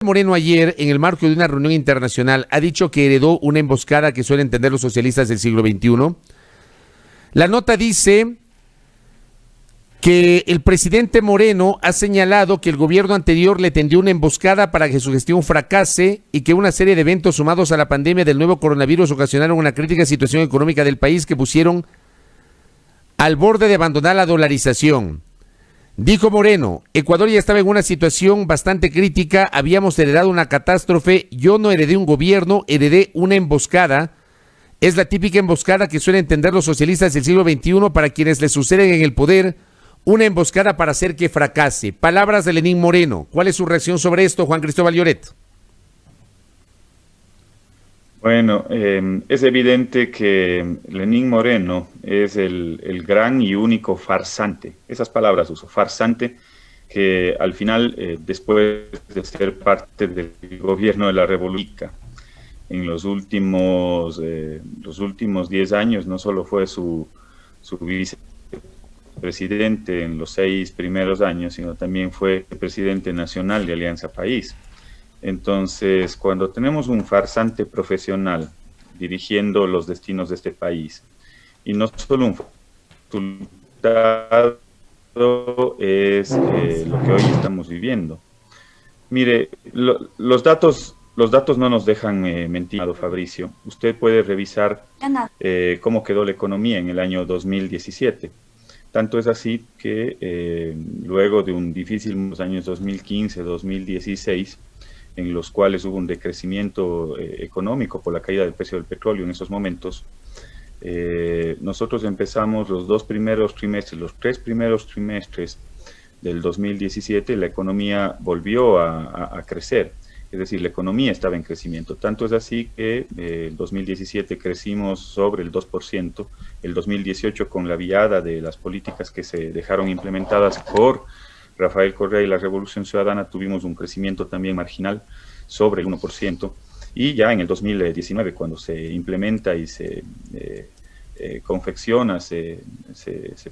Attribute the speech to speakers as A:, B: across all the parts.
A: Moreno ayer, en el marco de una reunión internacional, ha dicho que heredó una emboscada que suelen entender los socialistas del siglo XXI. La nota dice que el presidente Moreno ha señalado que el gobierno anterior le tendió una emboscada para que su gestión fracase y que una serie de eventos sumados a la pandemia del nuevo coronavirus ocasionaron una crítica situación económica del país que pusieron al borde de abandonar la dolarización. Dijo Moreno, Ecuador ya estaba en una situación bastante crítica, habíamos heredado una catástrofe, yo no heredé un gobierno, heredé una emboscada. Es la típica emboscada que suelen entender los socialistas del siglo XXI para quienes les suceden en el poder, una emboscada para hacer que fracase. Palabras de Lenín Moreno. ¿Cuál es su reacción sobre esto, Juan Cristóbal Lloret?
B: Bueno, es evidente que Lenín Moreno es el gran y único farsante, esas palabras uso, farsante, que al final, después de ser parte del gobierno de la República, en los últimos 10 años, no solo fue su vicepresidente en los 6 primeros años, sino también fue presidente nacional de Alianza País. Entonces, cuando tenemos un farsante profesional dirigiendo los destinos de este país, y no solo un resultado es lo que hoy estamos viviendo. Mire, los datos no nos dejan mentir, Fabricio. Usted puede revisar cómo quedó la economía en el año 2017. Tanto es así que luego de un difícil años 2015, 2016, en los cuales hubo un decrecimiento económico por la caída del precio del petróleo en esos momentos, nosotros empezamos los 3 primeros trimestres del 2017, la economía volvió a crecer, es decir, la economía estaba en crecimiento. Tanto es así que el 2017 crecimos sobre el 2%, el 2018 con la viada de las políticas que se dejaron implementadas por Rafael Correa y la Revolución Ciudadana tuvimos un crecimiento también marginal sobre el 1%, y ya en el 2019, cuando se implementa y se confecciona, se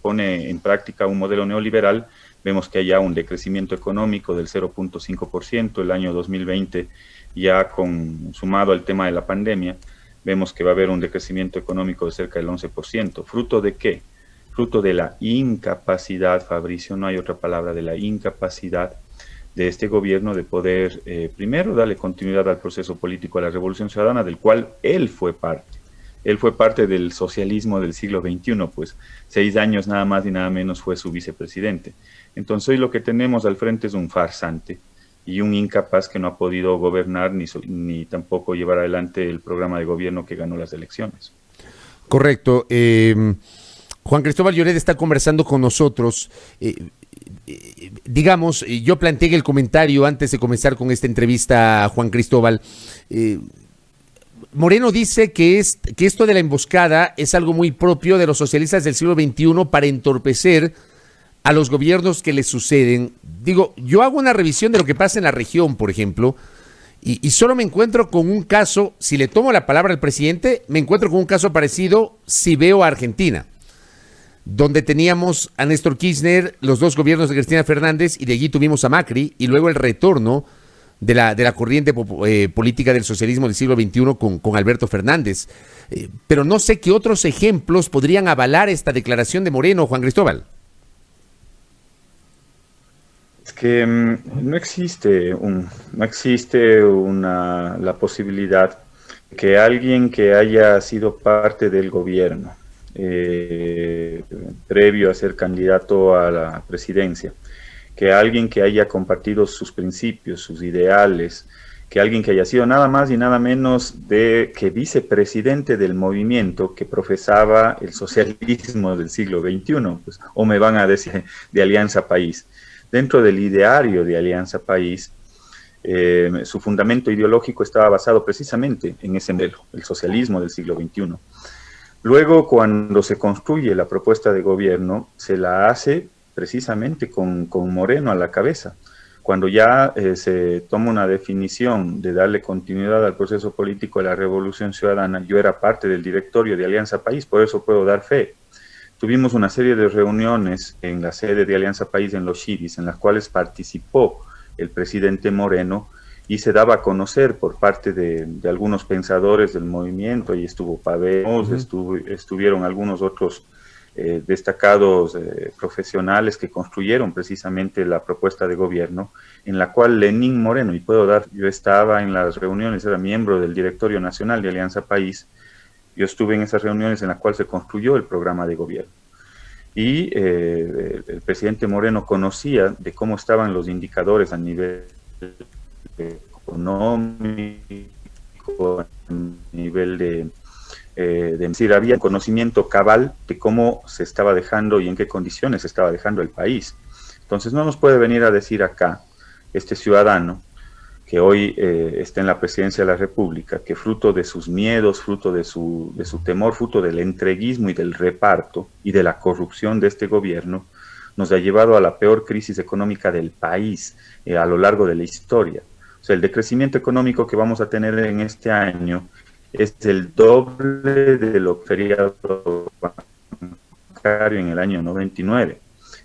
B: pone en práctica un modelo neoliberal, vemos que hay ya un decrecimiento económico del 0.5%, el año 2020 ya sumado al tema de la pandemia, vemos que va a haber un decrecimiento económico de cerca del 11%. ¿Fruto de qué? Fruto de la incapacidad, Fabricio, no hay otra palabra, de la incapacidad de este gobierno de poder, primero, darle continuidad al proceso político de la Revolución Ciudadana, del cual él fue parte. Él fue parte del socialismo del siglo XXI, pues 6 años nada más y nada menos fue su vicepresidente. Entonces hoy lo que tenemos al frente es un farsante y un incapaz que no ha podido gobernar ni tampoco llevar adelante el programa de gobierno que ganó las elecciones.
A: Correcto. Juan Cristóbal Lloret está conversando con nosotros. Digamos, yo planteé el comentario antes de comenzar con esta entrevista a Juan Cristóbal. Moreno dice que esto de la emboscada es algo muy propio de los socialistas del siglo XXI para entorpecer a los gobiernos que les suceden. Digo, yo hago una revisión de lo que pasa en la región, por ejemplo, y solo me encuentro con un caso, si le tomo la palabra al presidente, me encuentro con un caso parecido si veo a Argentina, donde teníamos a Néstor Kirchner, los 2 gobiernos de Cristina Fernández, y de allí tuvimos a Macri, y luego el retorno de la corriente política del socialismo del siglo XXI con Alberto Fernández. Pero no sé qué otros ejemplos podrían avalar esta declaración de Moreno, Juan Cristóbal.
B: Es que no existe la posibilidad que alguien que haya sido parte del gobierno previo a ser candidato a la presidencia, que alguien que haya compartido sus principios, sus ideales, que alguien que haya sido nada más y nada menos que vicepresidente del movimiento que profesaba el socialismo del siglo XXI, pues, o me van a decir de Alianza País. Dentro del ideario de Alianza País, su fundamento ideológico estaba basado precisamente en ese modelo, el socialismo del siglo XXI. Luego, cuando se construye la propuesta de gobierno, se la hace precisamente con Moreno a la cabeza. Cuando ya se toma una definición de darle continuidad al proceso político de la Revolución Ciudadana, yo era parte del directorio de Alianza País, por eso puedo dar fe. Tuvimos una serie de reuniones en la sede de Alianza País en Los Chivis, en las cuales participó el presidente Moreno, y se daba a conocer por parte de algunos pensadores del movimiento, y estuvo Pavemos, estuvieron algunos otros destacados profesionales que construyeron precisamente la propuesta de gobierno, en la cual Lenín Moreno, y yo estaba en las reuniones, era miembro del Directorio Nacional de Alianza País, yo estuve en esas reuniones en las cuales se construyó el programa de gobierno. Y el presidente Moreno conocía de cómo estaban los indicadores a nivel económico, a nivel de decir, había conocimiento cabal de cómo se estaba dejando y en qué condiciones se estaba dejando el país. Entonces no nos puede venir a decir acá, este ciudadano, que hoy está en la presidencia de la República, que fruto de sus miedos, fruto de su temor, fruto del entreguismo y del reparto y de la corrupción de este gobierno, nos ha llevado a la peor crisis económica del país a lo largo de la historia. O sea, el decrecimiento económico que vamos a tener en este año es el doble de lo feriado bancario en el año 99.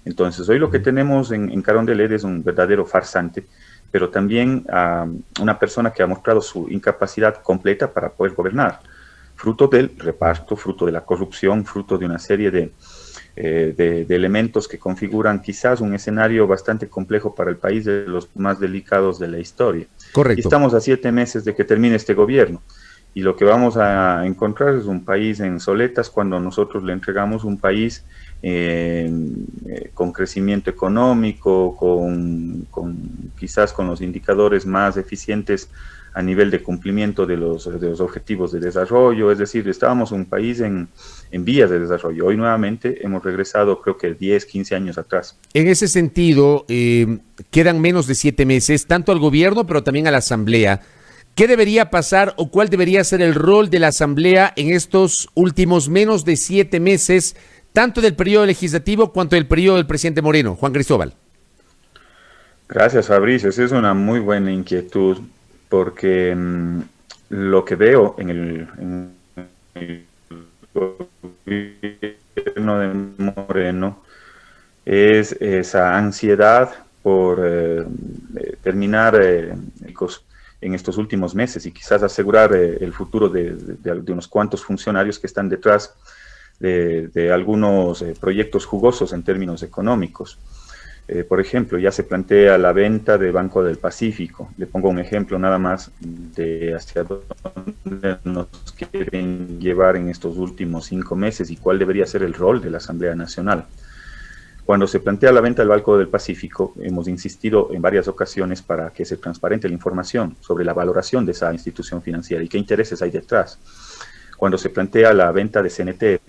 B: Entonces, hoy lo que tenemos en Carondelet es un verdadero farsante, pero también una persona que ha mostrado su incapacidad completa para poder gobernar, fruto del reparto, fruto de la corrupción, fruto de una serie de elementos que configuran quizás un escenario bastante complejo para el país, de los más delicados de la historia.
A: Correcto.
B: Y estamos a 7 meses de que termine este gobierno. Y lo que vamos a encontrar es un país en soletas cuando nosotros le entregamos un país con crecimiento económico, quizás con los indicadores más eficientes a nivel de cumplimiento de los objetivos de desarrollo. Es decir, estábamos un país en vías de desarrollo. Hoy nuevamente hemos regresado, creo que 10, 15 años atrás.
A: En ese sentido, quedan menos de 7 meses, tanto al gobierno, pero también a la Asamblea. ¿Qué debería pasar o cuál debería ser el rol de la Asamblea en estos últimos menos de 7 meses, tanto del periodo legislativo cuanto del periodo del presidente Moreno? Juan Cristóbal.
B: Gracias, Fabricio. Esa es una muy buena inquietud, porque lo que veo en el gobierno de Moreno es esa ansiedad por terminar en estos últimos meses y quizás asegurar el futuro de unos cuantos funcionarios que están detrás de algunos proyectos jugosos en términos económicos. Por ejemplo, ya se plantea la venta de Banco del Pacífico. Le pongo un ejemplo nada más de hacia dónde nos quieren llevar en estos últimos 5 meses y cuál debería ser el rol de la Asamblea Nacional. Cuando se plantea la venta del Banco del Pacífico, hemos insistido en varias ocasiones para que se transparente la información sobre la valoración de esa institución financiera y qué intereses hay detrás. Cuando se plantea la venta de CNT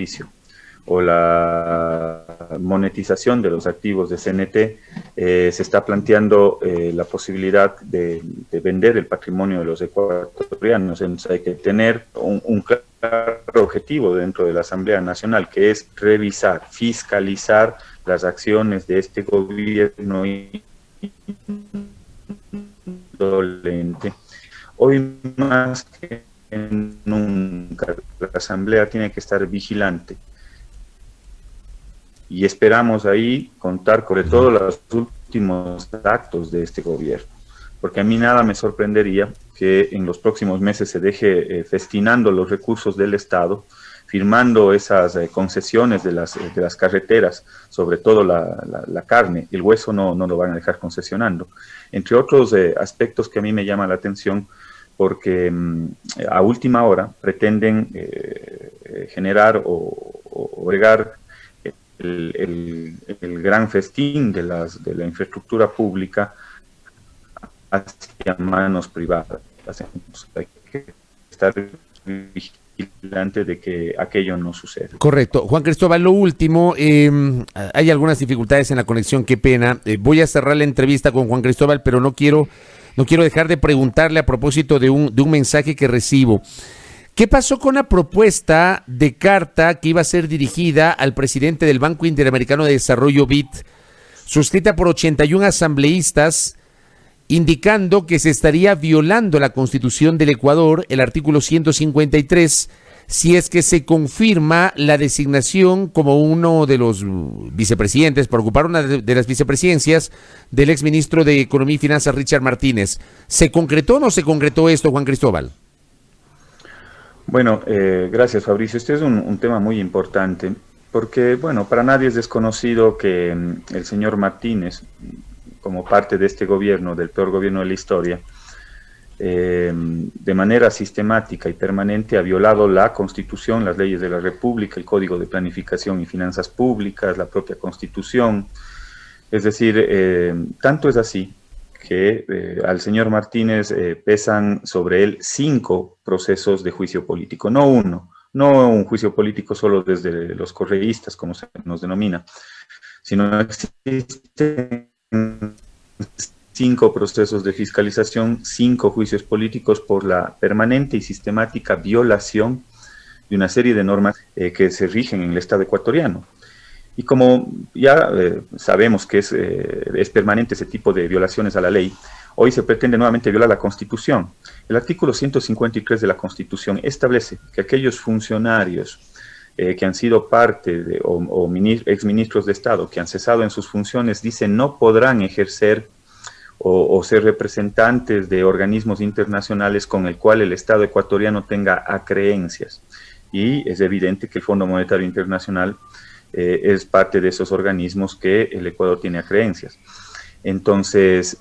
B: o la monetización de los activos de CNT, se está planteando la posibilidad de vender el patrimonio de los ecuatorianos. Entonces hay que tener un claro objetivo dentro de la Asamblea Nacional, que es revisar, fiscalizar las acciones de este gobierno indolente. Hoy más que nunca la Asamblea tiene que estar vigilante y esperamos ahí contar sobre todo los últimos actos de este gobierno, porque a mí nada me sorprendería que en los próximos meses se deje festinando los recursos del Estado, firmando esas concesiones de las carreteras, sobre todo la carne. El hueso no lo van a dejar concesionando, entre otros aspectos que a mí me llaman la atención, porque a última hora pretenden generar o bregar el gran festín de la infraestructura pública hacia manos privadas. Hay que estar vigilante de que aquello no suceda.
A: Correcto. Juan Cristóbal, lo último, hay algunas dificultades en la conexión, qué pena. Voy a cerrar la entrevista con Juan Cristóbal, pero no quiero dejar de preguntarle a propósito de un mensaje que recibo. ¿Qué pasó con la propuesta de carta que iba a ser dirigida al presidente del Banco Interamericano de Desarrollo, BID, suscrita por 81 asambleístas, indicando que se estaría violando la Constitución del Ecuador, el artículo 153, si es que se confirma la designación como uno de los vicepresidentes, para ocupar una de las vicepresidencias del exministro de Economía y Finanzas, Richard Martínez. ¿Se concretó o no se concretó esto, Juan Cristóbal?
B: Bueno, gracias, Fabricio. Este es un tema muy importante porque, bueno, para nadie es desconocido que el señor Martínez, como parte de este gobierno, del peor gobierno de la historia, de manera sistemática y permanente ha violado la Constitución, las leyes de la República, el Código de Planificación y Finanzas Públicas, la propia Constitución. Es decir, tanto es así que al señor Martínez pesan sobre él 5 procesos de juicio político, no uno, no un juicio político solo desde los correístas, como se nos denomina, sino existen 5 procesos de fiscalización, 5 juicios políticos por la permanente y sistemática violación de una serie de normas que se rigen en el Estado ecuatoriano. Y como ya sabemos que es permanente ese tipo de violaciones a la ley, hoy se pretende nuevamente violar la Constitución. El artículo 153 de la Constitución establece que aquellos funcionarios que han sido parte o exministros de Estado que han cesado en sus funciones, dice, no podrán ejercer o ser representantes de organismos internacionales con el cual el Estado ecuatoriano tenga acreencias. Y es evidente que el Fondo Monetario Internacional es parte de esos organismos que el Ecuador tiene acreencias. Entonces,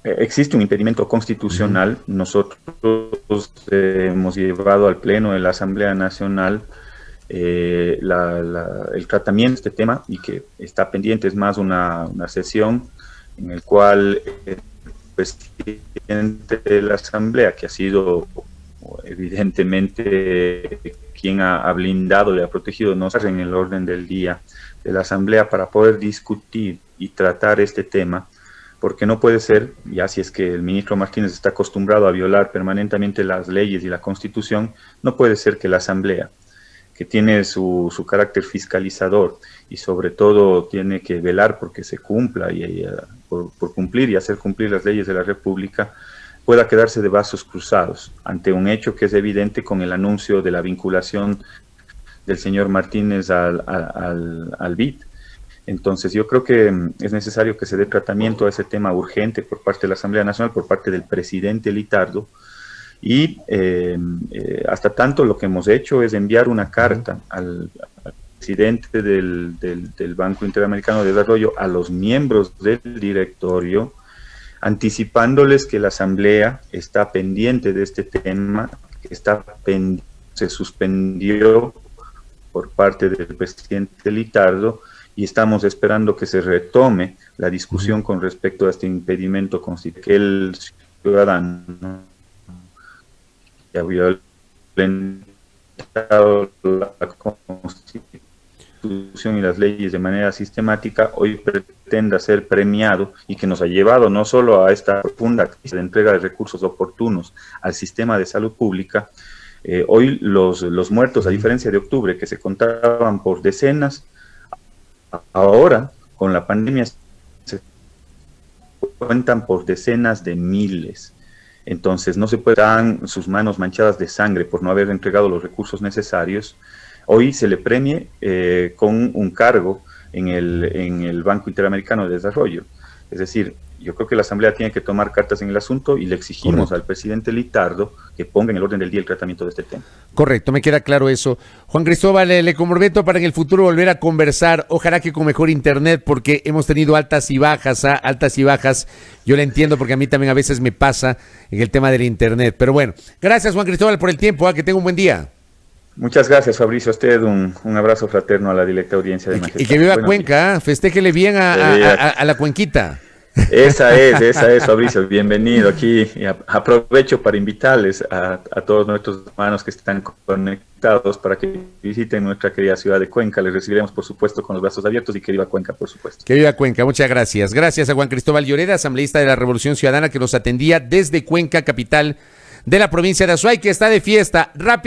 B: existe un impedimento constitucional. Nosotros hemos llevado al Pleno de la Asamblea Nacional el tratamiento de este tema, y que está pendiente, es más una sesión en el cual el presidente de la Asamblea, que ha sido evidentemente quien ha blindado y ha protegido, no está en el orden del día de la Asamblea para poder discutir y tratar este tema, porque no puede ser, ya si es que el ministro Martínez está acostumbrado a violar permanentemente las leyes y la Constitución, no puede ser que la Asamblea, que tiene su carácter fiscalizador y sobre todo tiene que velar porque se cumpla y por cumplir y hacer cumplir las leyes de la República, pueda quedarse de brazos cruzados ante un hecho que es evidente con el anuncio de la vinculación del señor Martínez al BID. Entonces yo creo que es necesario que se dé tratamiento a ese tema urgente por parte de la Asamblea Nacional, por parte del presidente Litardo, y hasta tanto lo que hemos hecho es enviar una carta al presidente del Banco Interamericano de Desarrollo, a los miembros del directorio, anticipándoles que la Asamblea está pendiente de este tema, que se suspendió por parte del presidente Litardo, y estamos esperando que se retome la discusión con respecto a este impedimento constitucional, que el ciudadano que ha violentado la Constitución y las leyes de manera sistemática, hoy pretenda ser premiado, y que nos ha llevado no solo a esta profunda crisis de entrega de recursos oportunos al sistema de salud pública. Hoy los muertos, a diferencia de octubre, que se contaban por decenas, ahora con la pandemia se cuentan por decenas de miles. Entonces no se pueden dar sus manos manchadas de sangre por no haber entregado los recursos necesarios. Hoy se le premie con un cargo en el Banco Interamericano de Desarrollo. Es decir, yo creo que la Asamblea tiene que tomar cartas en el asunto, y le exigimos al presidente Litardo que ponga en el orden del día el tratamiento de este tema.
A: Correcto, me queda claro eso. Juan Cristóbal, le comprometo para en el futuro volver a conversar, ojalá que con mejor internet, porque hemos tenido altas y bajas, altas y bajas. Yo le entiendo, porque a mí también a veces me pasa en el tema del internet. Pero bueno, gracias, Juan Cristóbal, por el tiempo, que tenga un buen día.
B: Muchas gracias, Fabricio. A usted un abrazo fraterno a la directa audiencia de Majestad.
A: Y que viva Cuenca, festéjele bien a la Cuenquita.
B: Esa es, Fabricio, bienvenido aquí. Y aprovecho para invitarles a todos nuestros hermanos que están conectados para que visiten nuestra querida ciudad de Cuenca. Les recibiremos, por supuesto, con los brazos abiertos, y que viva Cuenca, por supuesto.
A: Que viva Cuenca, muchas gracias. Gracias a Juan Cristóbal Lloreda, asambleísta de la Revolución Ciudadana, que nos atendía desde Cuenca, capital de la provincia de Azuay, que está de fiesta. Rápido.